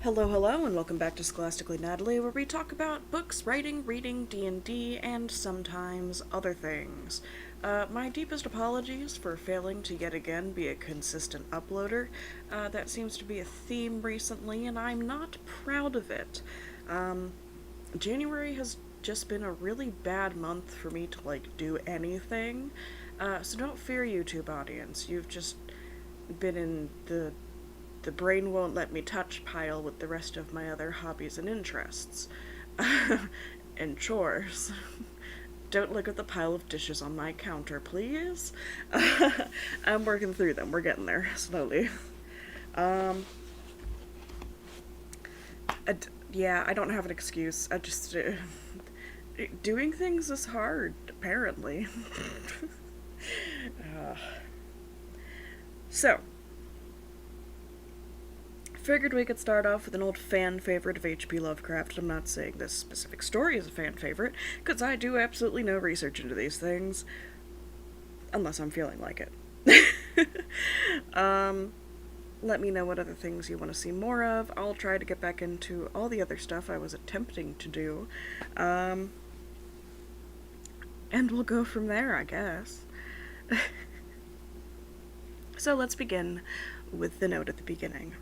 Hello, and welcome back to Scholastically Natalie, where we talk about books, writing, reading, D&D, and sometimes other things. My deepest apologies for failing to yet again be a consistent uploader. That seems to be a theme recently, and I'm not proud of it. January has just been a really bad month for me to, do anything. So don't fear, YouTube audience. You've just been in the brain won't let me touch pile with the rest of my other hobbies and interests. And chores. Don't look at the pile of dishes on my counter, please. I'm working through them. We're getting there slowly. Yeah, I don't have an excuse. I just. Doing things is hard, apparently. uh, so, figured we could start off with an old fan favorite of H.P. Lovecraft. I'm not saying this specific story is a fan favorite, because I do absolutely no research into these things. Unless I'm feeling like it. Let me know what other things you want to see more of. I'll try to get back into all the other stuff I was attempting to do. And we'll go from there, I guess. So let's begin with the note at the beginning.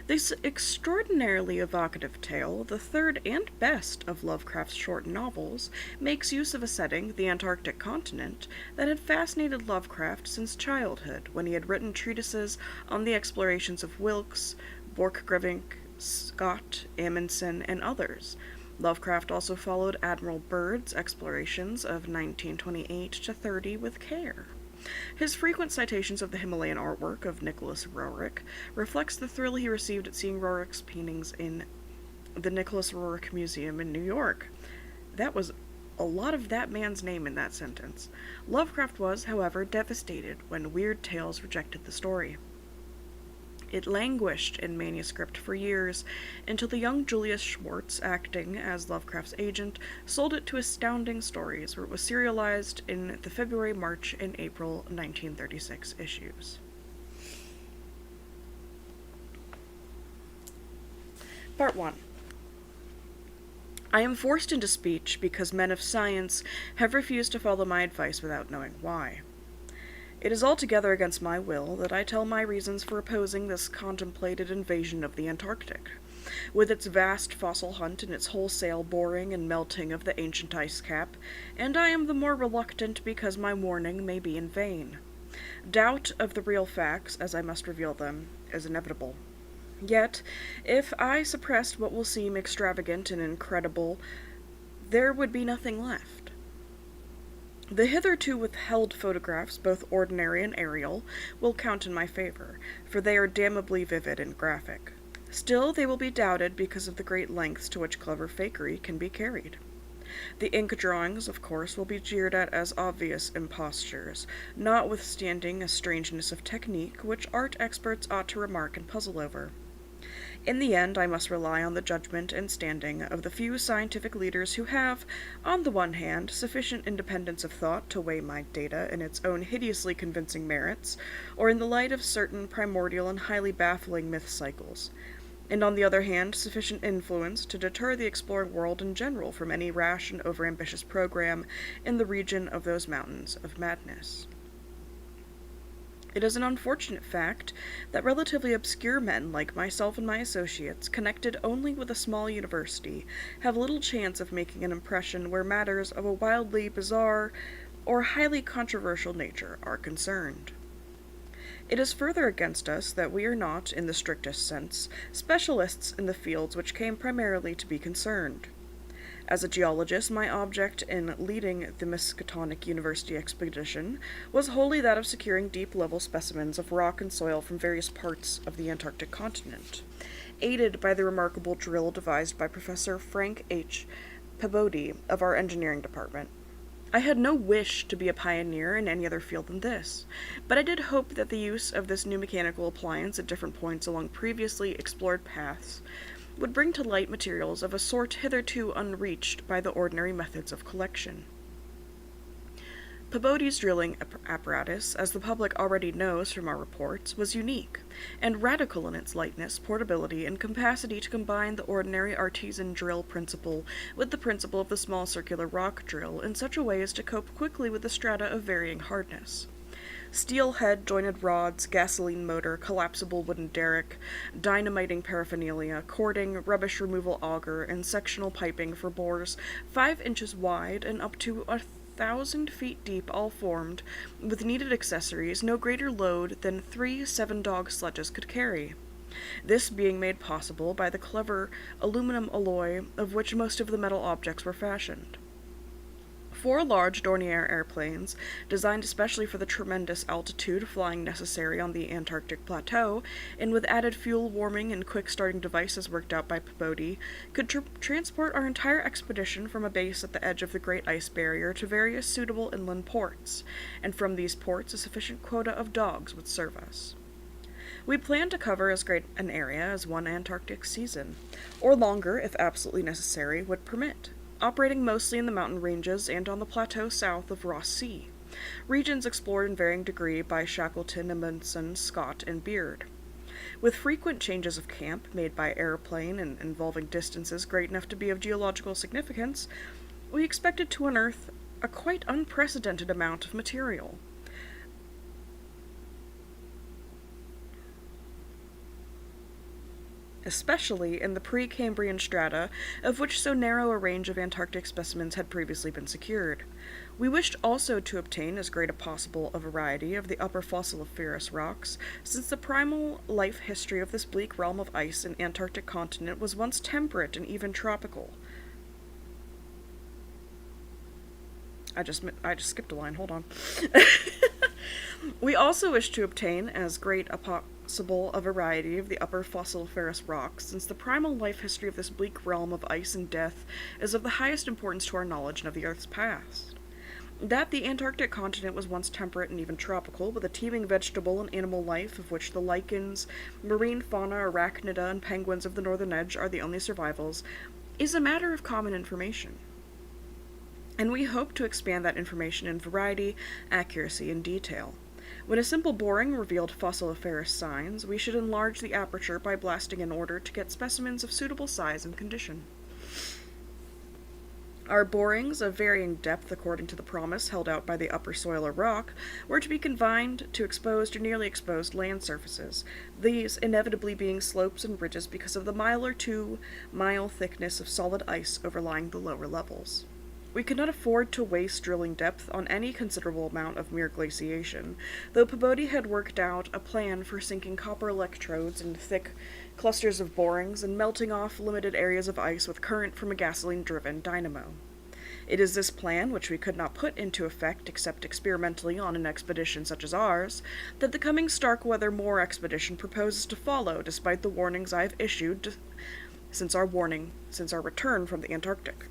This extraordinarily evocative tale, the third and best of Lovecraft's short novels, makes use of a setting, the Antarctic continent, that had fascinated Lovecraft since childhood, when he had written treatises on the explorations of Wilkes, Borchgrevink, Scott, Amundsen, and others. Lovecraft also followed Admiral Byrd's explorations of 1928 to 30 with care. His frequent citations of the Himalayan artwork of Nicholas Roerich reflects the thrill he received at seeing Roerich's paintings in the Nicholas Roerich Museum in New York. That was a lot of that man's name in that sentence. Lovecraft was, however, devastated when Weird Tales rejected the story. It languished in manuscript for years, until the young Julius Schwartz, acting as Lovecraft's agent, sold it to Astounding Stories, where it was serialized in the February, March, and April 1936 issues. Part 1. I am forced into speech because men of science have refused to follow my advice without knowing why. It is altogether against my will that I tell my reasons for opposing this contemplated invasion of the Antarctic, with its vast fossil hunt and its wholesale boring and melting of the ancient ice cap, and I am the more reluctant because my warning may be in vain. Doubt of the real facts, as I must reveal them, is inevitable. Yet, if I suppressed what will seem extravagant and incredible, there would be nothing left. The hitherto withheld photographs, both ordinary and aerial, will count in my favor, for they are damnably vivid and graphic. Still, they will be doubted because of the great lengths to which clever fakery can be carried. The ink drawings, of course, will be jeered at as obvious impostures, notwithstanding a strangeness of technique which art experts ought to remark and puzzle over. In the end, I must rely on the judgment and standing of the few scientific leaders who have, on the one hand, sufficient independence of thought to weigh my data in its own hideously convincing merits, or in the light of certain primordial and highly baffling myth cycles, and on the other hand, sufficient influence to deter the exploring world in general from any rash and overambitious program in the region of those mountains of madness. It is an unfortunate fact that relatively obscure men like myself and my associates, connected only with a small university, have little chance of making an impression where matters of a wildly bizarre or highly controversial nature are concerned. It is further against us that we are not, in the strictest sense, specialists in the fields which came primarily to be concerned. As a geologist, my object in leading the Miskatonic University expedition was wholly that of securing deep-level specimens of rock and soil from various parts of the Antarctic continent, aided by the remarkable drill devised by Professor Frank H. Pabodie of our engineering department. I had no wish to be a pioneer in any other field than this, but I did hope that the use of this new mechanical appliance at different points along previously explored paths would bring to light materials of a sort hitherto unreached by the ordinary methods of collection. Peabody's drilling apparatus, as the public already knows from our reports, was unique, and radical in its lightness, portability, and capacity to combine the ordinary artisan drill principle with the principle of the small circular rock drill in such a way as to cope quickly with the strata of varying hardness. Steel head jointed rods, gasoline motor, collapsible wooden derrick, dynamiting paraphernalia, cording, rubbish removal auger, and sectional piping for bores 5 inches wide and up to 1,000 feet deep, all formed, with needed accessories, no greater load than 3 7-dog sledges could carry. This being made possible by the clever aluminum alloy of which most of the metal objects were fashioned. 4 large Dornier airplanes, designed especially for the tremendous altitude flying necessary on the Antarctic plateau, and with added fuel warming and quick starting devices worked out by Peabody, could transport our entire expedition from a base at the edge of the Great Ice Barrier to various suitable inland ports, and from these ports a sufficient quota of dogs would serve us. We planned to cover as great an area as one Antarctic season, or longer if absolutely necessary would permit, operating mostly in the mountain ranges and on the plateau south of Ross Sea, regions explored in varying degree by Shackleton, Amundsen, Scott, and Beard. With frequent changes of camp made by airplane and involving distances great enough to be of geological significance, we expected to unearth a quite unprecedented amount of material. Especially in the pre-Cambrian strata, of which so narrow a range of Antarctic specimens had previously been secured. We wished also to obtain as great a possible a variety of the upper fossiliferous rocks, since the primal life history of this bleak realm of ice and Antarctic continent was once temperate and even tropical. I just skipped a line, hold on. We also wish to obtain as great a possible a variety of the upper fossiliferous rocks, since the primal life history of this bleak realm of ice and death is of the highest importance to our knowledge and of the Earth's past. That the Antarctic continent was once temperate and even tropical, with a teeming vegetable and animal life of which the lichens, marine fauna, arachnida, and penguins of the northern edge are the only survivals, is a matter of common information. And we hope to expand that information in variety, accuracy, and detail. When a simple boring revealed fossiliferous signs, we should enlarge the aperture by blasting in order to get specimens of suitable size and condition. Our borings, of varying depth according to the promise held out by the upper soil or rock, were to be confined to exposed or nearly exposed land surfaces, these inevitably being slopes and ridges because of the 1 or 2 mile thickness of solid ice overlying the lower levels. We could not afford to waste drilling depth on any considerable amount of mere glaciation, though Peabody had worked out a plan for sinking copper electrodes in thick clusters of borings and melting off limited areas of ice with current from a gasoline-driven dynamo. It is this plan, which we could not put into effect except experimentally on an expedition such as ours, that the coming Starkweather Moor expedition proposes to follow, despite the warnings I have issued since our return from the Antarctic.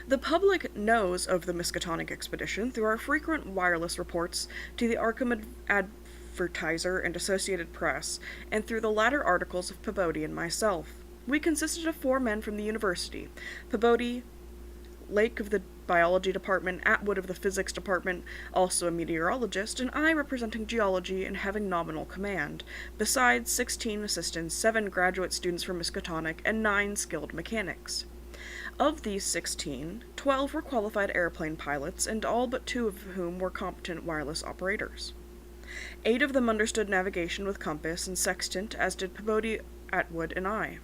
The public knows of the Miskatonic expedition through our frequent wireless reports to the Arkham Advertiser and Associated Press, and through the latter articles of Peabody and myself. We consisted of 4 men from the university: Peabody, Lake of the biology department, Atwood of the physics department, also a meteorologist, and I representing geology and having nominal command, besides 16 assistants, 7 graduate students from Miskatonic, and 9 skilled mechanics. Of these 16, 12 were qualified airplane pilots, and all but 2 of whom were competent wireless operators. 8 of them understood navigation with compass and sextant, as did Peabody, Atwood, and I.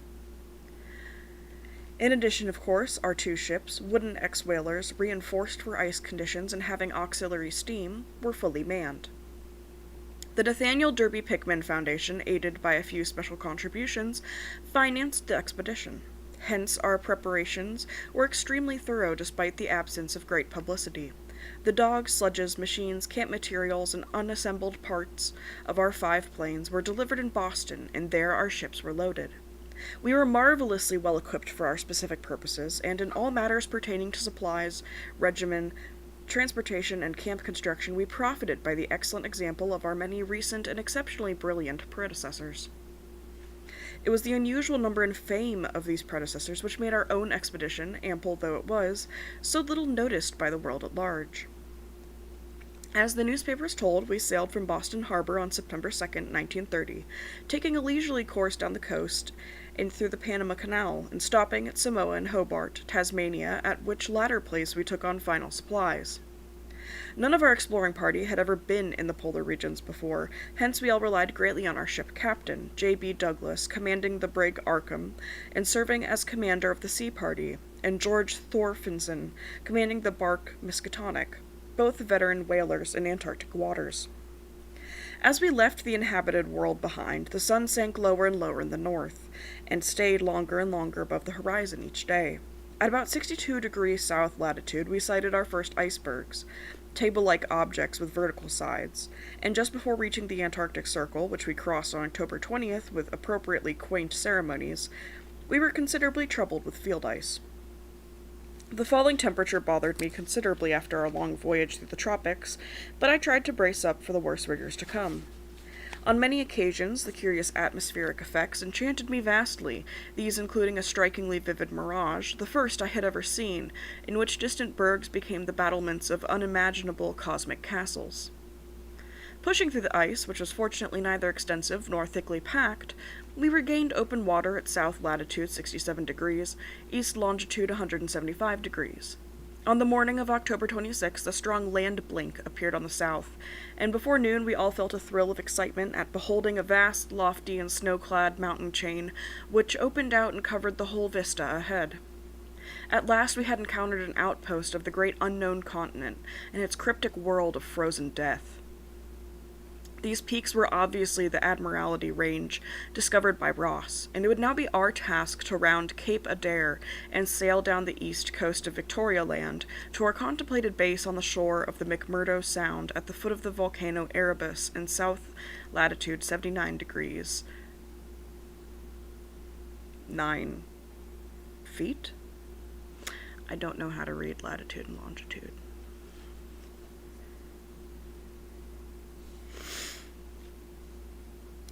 In addition, of course, our 2 ships, wooden ex-whalers, reinforced for ice conditions and having auxiliary steam, were fully manned. The Nathaniel Derby Pickman Foundation, aided by a few special contributions, financed the expedition. Hence, our preparations were extremely thorough despite the absence of great publicity. The dogs, sledges, machines, camp materials, and unassembled parts of our 5 planes were delivered in Boston, and there our ships were loaded. We were marvelously well equipped for our specific purposes, and in all matters pertaining to supplies, regimen, transportation, and camp construction we profited by the excellent example of our many recent and exceptionally brilliant predecessors. It was the unusual number and fame of these predecessors which made our own expedition, ample though it was, so little noticed by the world at large. As the newspapers told, we sailed from Boston Harbor on September 2nd, 1930, taking a leisurely course down the coast and through the Panama Canal, and stopping at Samoa and Hobart, Tasmania, at which latter place we took on final supplies. None of our exploring party had ever been in the polar regions before, hence we all relied greatly on our ship captain, J.B. Douglas, commanding the brig Arkham, and serving as commander of the sea party, and George Thorfinson, commanding the bark Miskatonic, both veteran whalers in Antarctic waters. As we left the inhabited world behind, the sun sank lower and lower in the north, and stayed longer and longer above the horizon each day. At about 62 degrees south latitude, we sighted our first icebergs, table-like objects with vertical sides, and just before reaching the Antarctic Circle, which we crossed on October 20th with appropriately quaint ceremonies, we were considerably troubled with field ice. The falling temperature bothered me considerably after our long voyage through the tropics, but I tried to brace up for the worst rigors to come. On many occasions, the curious atmospheric effects enchanted me vastly, these including a strikingly vivid mirage, the first I had ever seen, in which distant bergs became the battlements of unimaginable cosmic castles. Pushing through the ice, which was fortunately neither extensive nor thickly packed, we regained open water at south latitude 67 degrees, east longitude 175 degrees. On the morning of October 26th, a strong land blink appeared on the south, and before noon we all felt a thrill of excitement at beholding a vast, lofty, and snow-clad mountain chain, which opened out and covered the whole vista ahead. At last we had encountered an outpost of the great unknown continent, and its cryptic world of frozen death. These peaks were obviously the Admiralty Range, discovered by Ross, and it would now be our task to round Cape Adair and sail down the east coast of Victoria Land to our contemplated base on the shore of the McMurdo Sound at the foot of the volcano Erebus in south latitude 79 degrees 9 feet? I don't know how to read latitude and longitude.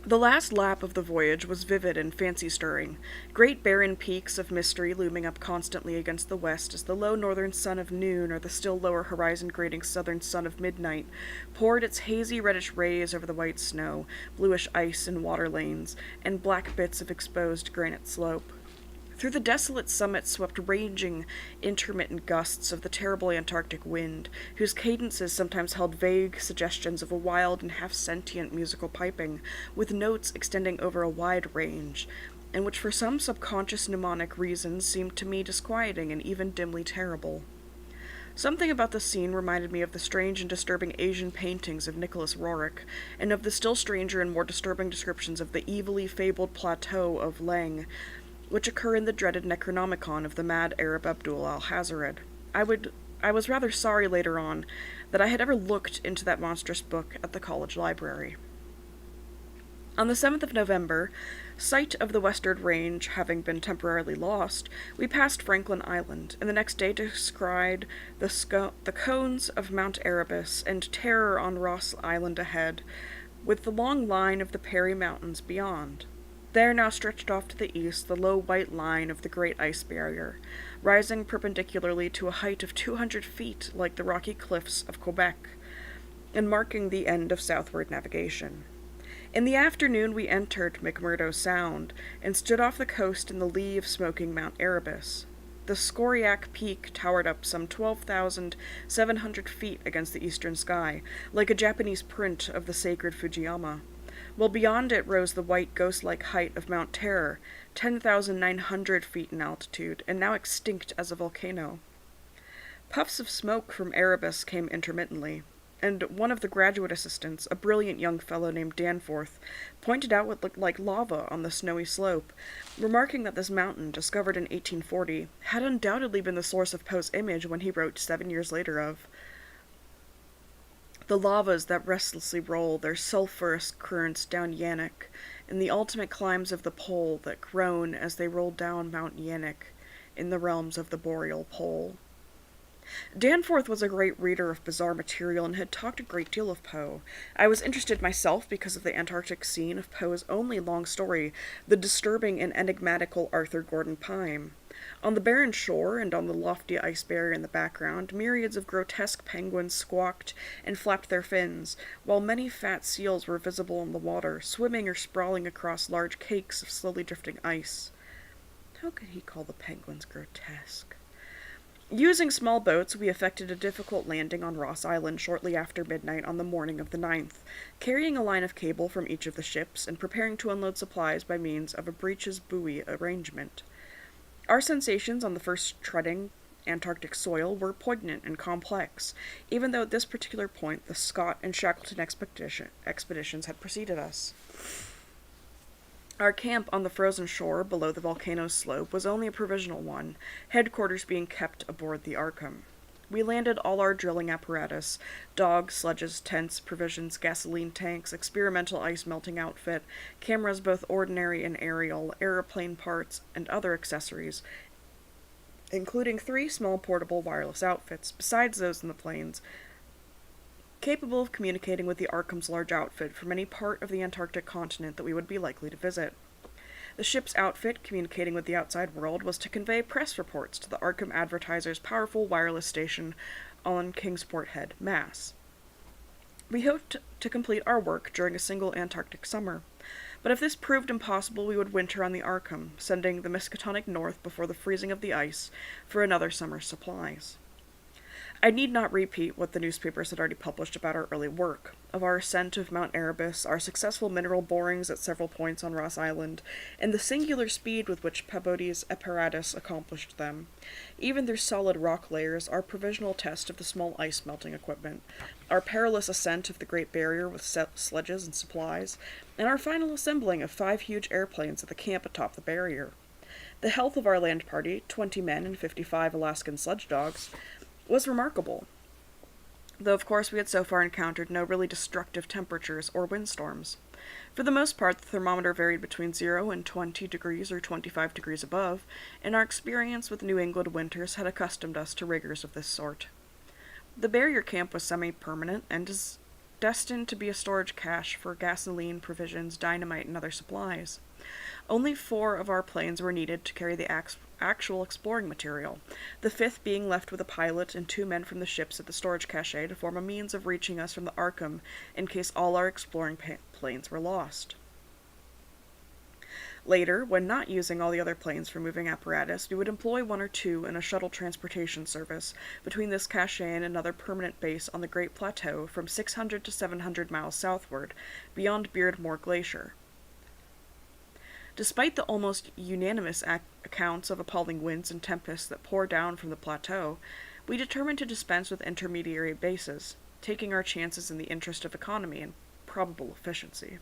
The last lap of the voyage was vivid and fancy-stirring, great barren peaks of mystery looming up constantly against the west as the low northern sun of noon or the still lower horizon-grating southern sun of midnight poured its hazy reddish rays over the white snow, bluish ice and water lanes, and black bits of exposed granite slope. Through the desolate summit swept raging, intermittent gusts of the terrible Antarctic wind, whose cadences sometimes held vague suggestions of a wild and half-sentient musical piping, with notes extending over a wide range, and which for some subconscious mnemonic reasons seemed to me disquieting and even dimly terrible. Something about the scene reminded me of the strange and disturbing Asian paintings of Nicholas Roerich, and of the still stranger and more disturbing descriptions of the evilly fabled plateau of Leng, which occur in the dreaded Necronomicon of the mad Arab Abdul al-Hazared. I was rather sorry later on that I had ever looked into that monstrous book at the college library. On the 7th of November, sight of the westward range having been temporarily lost, we passed Franklin Island, and the next day descried the cones of Mount Erebus and terror on Ross Island ahead, with the long line of the Parry Mountains beyond. There now stretched off to the east the low white line of the Great Ice Barrier, rising perpendicularly to a height of 200 feet like the rocky cliffs of Quebec, and marking the end of southward navigation. In the afternoon we entered McMurdo Sound, and stood off the coast in the lee of smoking Mount Erebus. The Skoriac Peak towered up some 12,700 feet against the eastern sky, like a Japanese print of the sacred Fujiyama, while beyond it rose the white ghost-like height of Mount Terror, 10,900 feet in altitude, and now extinct as a volcano. Puffs of smoke from Erebus came intermittently, and one of the graduate assistants, a brilliant young fellow named Danforth, pointed out what looked like lava on the snowy slope, remarking that this mountain, discovered in 1840, had undoubtedly been the source of Poe's image when he wrote 7 years later of the lavas that restlessly roll their sulphurous currents down Yaanek, and the ultimate climbs of the pole that groan as they roll down Mount Yaanek in the realms of the boreal pole. Danforth was a great reader of bizarre material and had talked a great deal of Poe. I was interested myself because of the Antarctic scene of Poe's only long story, the disturbing and enigmatical Arthur Gordon Pym. On the barren shore and on the lofty ice barrier in the background, myriads of grotesque penguins squawked and flapped their fins, while many fat seals were visible in the water, swimming or sprawling across large cakes of slowly drifting ice. How could he call the penguins grotesque? Using small boats, we effected a difficult landing on Ross Island shortly after midnight on the morning of the 9th, carrying a line of cable from each of the ships and preparing to unload supplies by means of a breeches buoy arrangement. Our sensations on the first treading Antarctic soil were poignant and complex, even though at this particular point the Scott and Shackleton expeditions had preceded us. Our camp on the frozen shore below the volcano's slope was only a provisional one, headquarters being kept aboard the Arkham. We landed all our drilling apparatus, dogs, sledges, tents, provisions, gasoline tanks, experimental ice melting outfit, cameras both ordinary and aerial, aeroplane parts, and other accessories, including 3 small portable wireless outfits, besides those in the planes, capable of communicating with the Arkham's large outfit from any part of the Antarctic continent that we would be likely to visit. The ship's outfit, communicating with the outside world, was to convey press reports to the Arkham Advertiser's powerful wireless station on Kingsport Head, Mass. We hoped to complete our work during a single Antarctic summer, but if this proved impossible, we would winter on the Arkham, sending the Miskatonic north before the freezing of the ice for another summer's supplies. I need not repeat what the newspapers had already published about our early work, of our ascent of Mount Erebus, our successful mineral borings at several points on Ross Island, and the singular speed with which Peabody's apparatus accomplished them, even their solid rock layers, our provisional test of the small ice-melting equipment, our perilous ascent of the Great Barrier with sledges and supplies, and our final assembling of 5 huge airplanes at the camp atop the barrier. The health of our land party, 20 men and 55 Alaskan sledge dogs, was remarkable, though of course we had so far encountered no really destructive temperatures or windstorms. For the most part, the thermometer varied between 0 and 20 degrees or 25 degrees above, and our experience with New England winters had accustomed us to rigors of this sort. The barrier camp was semi-permanent and is destined to be a storage cache for gasoline, provisions, dynamite, and other supplies. Only 4 of our planes were needed to carry the actual exploring material, the 5th being left with a pilot and 2 men from the ships at the storage cache to form a means of reaching us from the Arkham in case all our exploring planes were lost. Later, when not using all the other planes for moving apparatus, we would employ 1 or 2 in a shuttle transportation service between this cache and another permanent base on the Great Plateau from 600 to 700 miles southward, beyond Beardmore Glacier. Despite the almost unanimous accounts of appalling winds and tempests that pour down from the plateau, we determined to dispense with intermediary bases, taking our chances in the interest of economy and probable efficiency.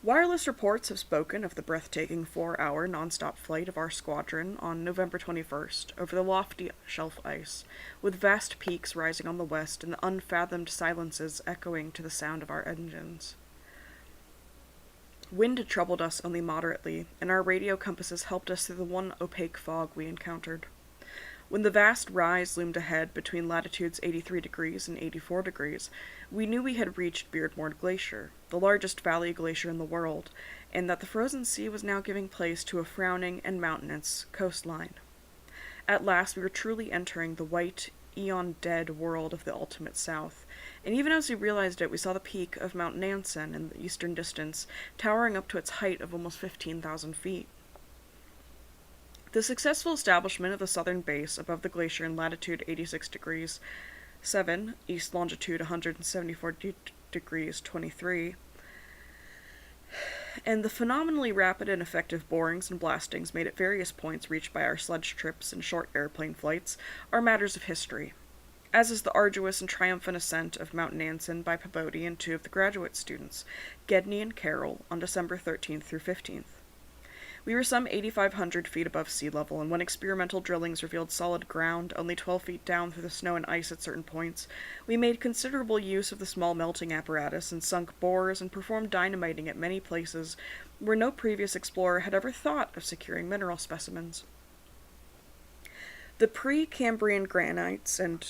Wireless reports have spoken of the breathtaking 4-hour nonstop flight of our squadron on November 21st over the lofty shelf ice, with vast peaks rising on the west and the unfathomed silences echoing to the sound of our engines. Wind had troubled us only moderately, and our radio compasses helped us through the one opaque fog we encountered. When the vast rise loomed ahead between latitudes 83 degrees and 84 degrees, we knew we had reached Beardmore Glacier, the largest valley glacier in the world, and that the frozen sea was now giving place to a frowning and mountainous coastline. At last we were truly entering the white, eon-dead world of the ultimate south, and even as we realized it, we saw the peak of Mount Nansen in the eastern distance, towering up to its height of almost 15,000 feet. The successful establishment of the southern base above the glacier in latitude 86 degrees 7, east longitude 174 degrees 23, and the phenomenally rapid and effective borings and blastings made at various points reached by our sledge trips and short airplane flights are matters of history, as is the arduous and triumphant ascent of Mount Nansen by Peabody and 2 of the graduate students, Gedney and Carroll, on December 13th through 15th. We were some 8,500 feet above sea level, and when experimental drillings revealed solid ground only 12 feet down through the snow and ice at certain points, we made considerable use of the small melting apparatus and sunk borers and performed dynamiting at many places where no previous explorer had ever thought of securing mineral specimens. The Precambrian granites and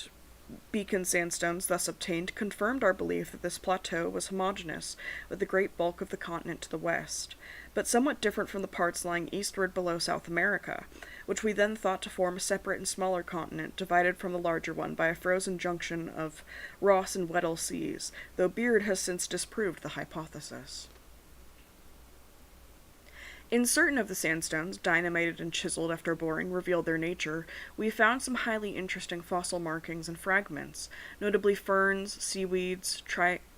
Beacon sandstones thus obtained confirmed our belief that this plateau was homogeneous, with the great bulk of the continent to the west, but somewhat different from the parts lying eastward below South America, which we then thought to form a separate and smaller continent, divided from the larger one by a frozen junction of Ross and Weddell seas, though Beard has since disproved the hypothesis. In certain of the sandstones, dynamited and chiseled after boring revealed their nature, we found some highly interesting fossil markings and fragments, notably ferns, seaweeds,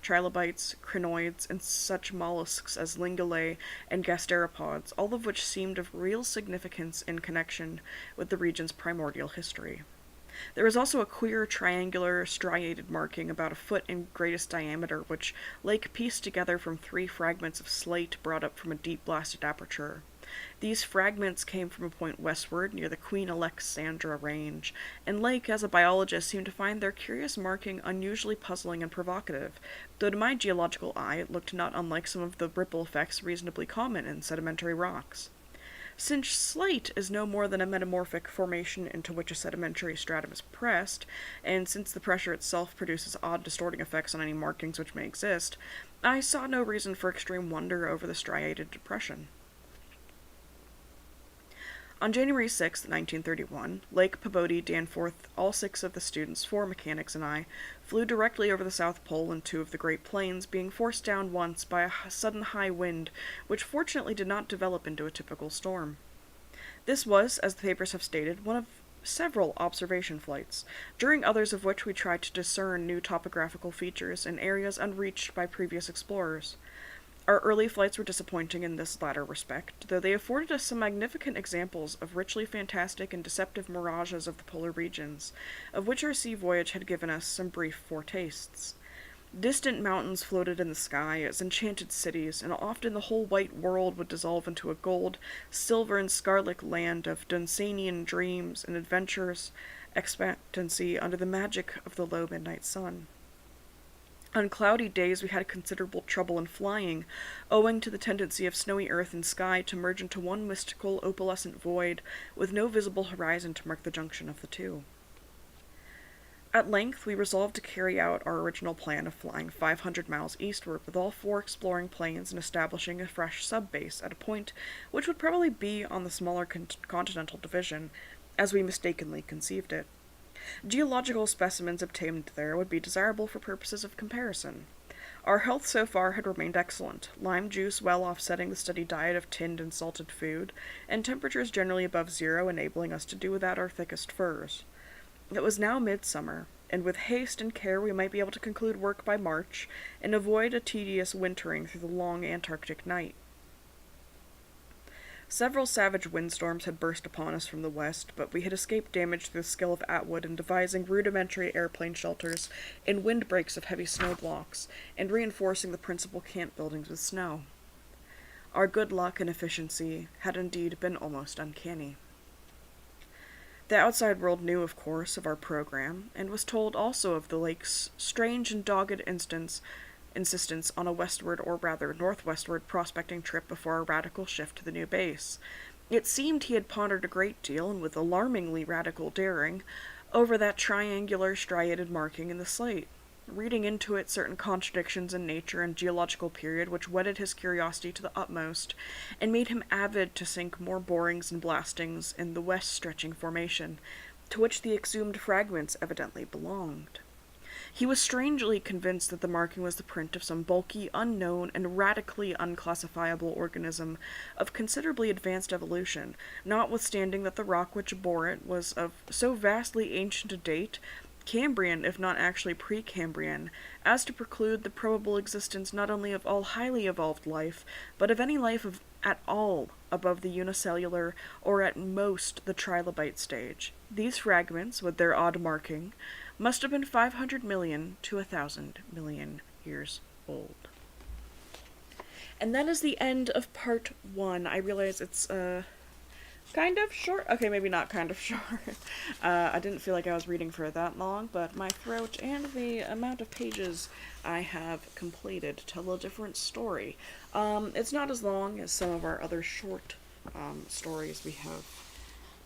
trilobites, crinoids, and such mollusks as lingulae and gasteropods, all of which seemed of real significance in connection with the region's primordial history. There was also a queer triangular striated marking about a foot in greatest diameter, which Lake pieced together from 3 fragments of slate brought up from a deep blasted aperture. These fragments came from a point westward near the Queen Alexandra Range, and Lake, as a biologist, seemed to find their curious marking unusually puzzling and provocative, though to my geological eye it looked not unlike some of the ripple effects reasonably common in sedimentary rocks. Since slate is no more than a metamorphic formation into which a sedimentary stratum is pressed, and since the pressure itself produces odd distorting effects on any markings which may exist, I saw no reason for extreme wonder over the striated depression. On January 6, 1931, Lake, Peabody, Danforth, all 6 of the students, 4 mechanics, and I, flew directly over the South Pole and 2 of the Great Plains, being forced down once by a sudden high wind, which fortunately did not develop into a typical storm. This was, as the papers have stated, one of several observation flights, during others of which we tried to discern new topographical features in areas unreached by previous explorers. Our early flights were disappointing in this latter respect, though they afforded us some magnificent examples of richly fantastic and deceptive mirages of the polar regions, of which our sea voyage had given us some brief foretastes. Distant mountains floated in the sky as enchanted cities, and often the whole white world would dissolve into a gold, silver, and scarlet land of Dunsanian dreams and adventurous expectancy under the magic of the low midnight sun. On cloudy days we had considerable trouble in flying, owing to the tendency of snowy earth and sky to merge into one mystical opalescent void, with no visible horizon to mark the junction of the two. At length we resolved to carry out our original plan of flying 500 miles eastward with all 4 exploring planes and establishing a fresh sub-base at a point which would probably be on the smaller continental division, as we mistakenly conceived it. Geological specimens obtained there would be desirable for purposes of comparison. Our health so far had remained excellent, lime juice well offsetting the steady diet of tinned and salted food, and temperatures generally above 0 enabling us to do without our thickest furs. It was now midsummer, and with haste and care we might be able to conclude work by March, and avoid a tedious wintering through the long Antarctic night. Several savage windstorms had burst upon us from the west, but we had escaped damage through the skill of Atwood in devising rudimentary airplane shelters in windbreaks of heavy snow blocks, and reinforcing the principal camp buildings with snow. Our good luck and efficiency had indeed been almost uncanny. The outside world knew, of course, of our program, and was told also of the lake's strange and dogged insistence on a westward, or rather northwestward, prospecting trip before a radical shift to the new base. It seemed he had pondered a great deal, and with alarmingly radical daring, over that triangular striated marking in the slate, reading into it certain contradictions in nature and geological period which whetted his curiosity to the utmost, and made him avid to sink more borings and blastings in the west-stretching formation, to which the exhumed fragments evidently belonged. He was strangely convinced that the marking was the print of some bulky, unknown, and radically unclassifiable organism of considerably advanced evolution, notwithstanding that the rock which bore it was of so vastly ancient a date, Cambrian, if not actually Precambrian, as to preclude the probable existence not only of all highly evolved life, but of any life at all above the unicellular, or at most the trilobite stage. These fragments, with their odd marking, must have been 500 million to 1,000 million years old. And that is the end of part 1. I realize it's, kind of short. Okay, maybe not kind of short. I didn't feel like I was reading for that long, but my throat and the amount of pages I have completed tell a different story. It's not as long as some of our other short stories we have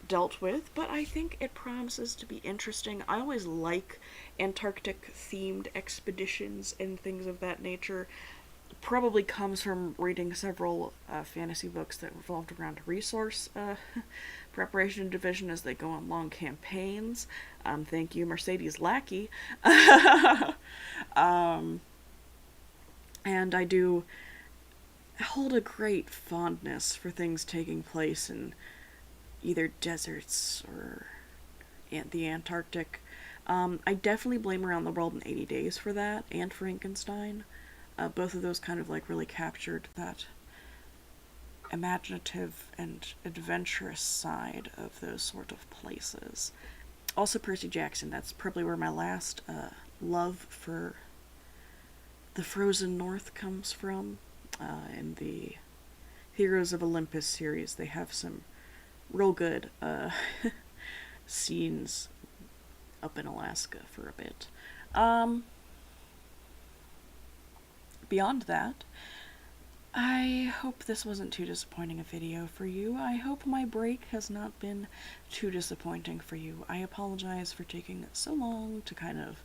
dealt with, but I think it promises to be interesting. I always like Antarctic themed expeditions and things of that nature. Probably comes from reading several fantasy books that revolved around resource preparation and division as they go on long campaigns. Thank you, Mercedes Lackey. um, and I do hold a great fondness for things taking place in either deserts or the Antarctic. I definitely blame Around the World in 80 Days for that, and Frankenstein. Both of those kind of like really captured that imaginative and adventurous side of those sort of places. Also, Percy Jackson. That's probably where my last love for the frozen north comes from. In the Heroes of Olympus series, they have some real good scenes up in Alaska for a bit. Beyond that, I hope this wasn't too disappointing a video for you. I hope my break has not been too disappointing for you. I apologize for taking so long to kind of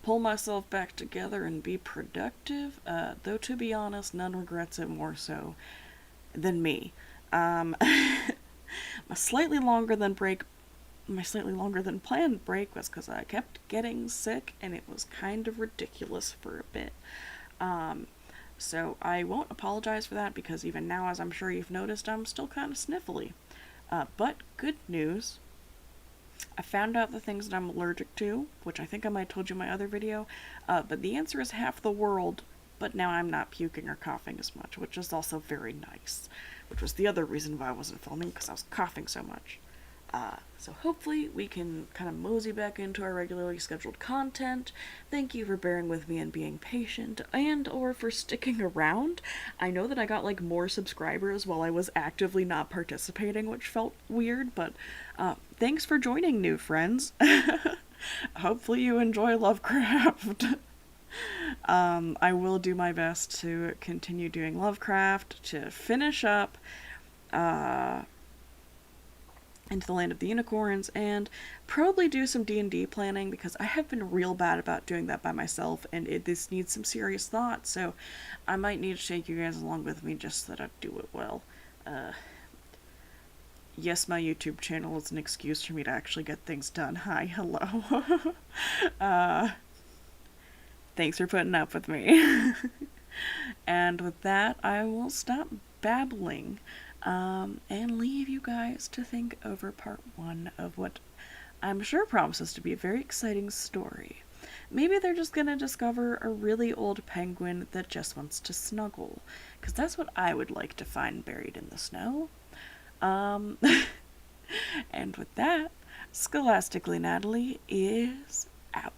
pull myself back together and be productive, though to be honest, none regrets it more so than me. My slightly longer than planned break was because I kept getting sick and it was kind of ridiculous for a bit. So I won't apologize for that because even now, as I'm sure you've noticed, I'm still kind of sniffly. But good news, I found out the things that I'm allergic to, which I think I might have told you in my other video, but the answer is half the world, but now I'm not puking or coughing as much, which is also very nice, which was the other reason why I wasn't filming, because I was coughing so much. So hopefully we can kind of mosey back into our regularly scheduled content. Thank you for bearing with me and being patient, and or for sticking around. I know that I got like more subscribers while I was actively not participating, which felt weird, but thanks for joining, new friends. Hopefully you enjoy Lovecraft. I will do my best to continue doing Lovecraft, to finish up Into the Land of the Unicorns, and probably do some D&D planning, because I have been real bad about doing that by myself, and this needs some serious thought, so I might need to take you guys along with me just so that I do it well. Yes, my YouTube channel is an excuse for me to actually get things done. Hi, hello. Thanks for putting up with me. And with that, I will stop babbling. And leave you guys to think over part 1 of what I'm sure promises to be a very exciting story. Maybe they're just gonna discover a really old penguin that just wants to snuggle, because that's what I would like to find buried in the snow. And with that, Scholastically Natalie is out.